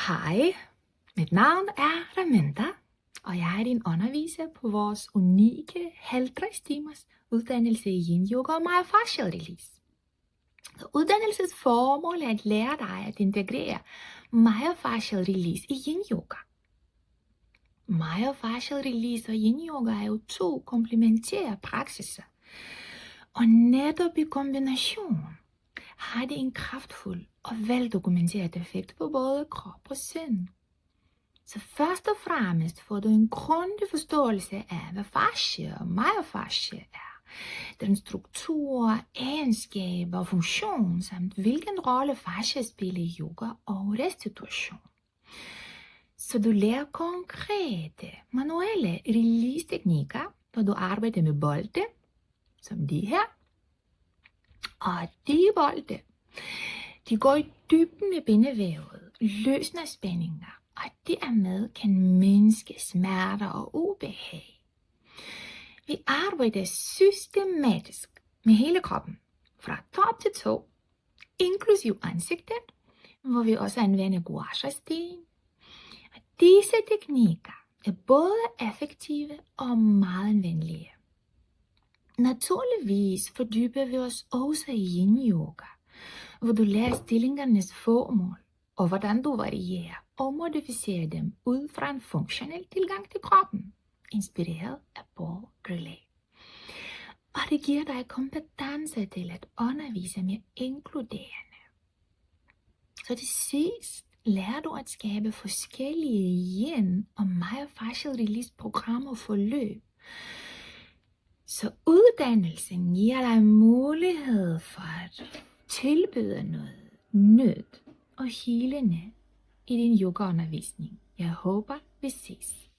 Hej, mit navn er Raminda, og jeg er din underviser på vores unikke 50 timers uddannelse i Yin Yoga og Myofascial Release. Uddannelsens formål er at lære dig at integrere Myofascial Release i Yin Yoga. Myofascial Release og Yin Yoga er jo to komplementære praksiser, og netop i kombination har det en kraftfuld og veldokumenteret effekt på både krop og sind. Så først og fremmest får du en grundig forståelse af, hvad fascia og myofascia er, den struktur, egenskaber og funktion, samt hvilken rolle fascia spiller i yoga og restitution. Så du lærer konkrete, manuelle release-teknikker, hvor du arbejder med bolde, som de her. Og de bolde, de går i dybden med bindevævet, løsner spændinger, og dermed kan mindske smerter og ubehag. Vi arbejder systematisk med hele kroppen, fra top til tå, inklusiv ansigtet, hvor vi også anvender gua sha sten. Og disse teknikker er både effektive og meget anvendelige. Naturligvis fordyber vi os også i Yin Yoga, hvor du lærer stillingernes formål, og hvordan du varierer og modificerer dem ud fra en funktionel tilgang til kroppen, inspireret af Paul Grillet. Og det giver dig kompetence til at undervise mere inkluderende. Så til sidst lærer du at skabe forskellige Yin og Myofascial Release programmer og forløb. Så uddannelsen giver dig mulighed for at tilbyde noget nyt og helende i din yogaundervisning. Jeg håber, vi ses.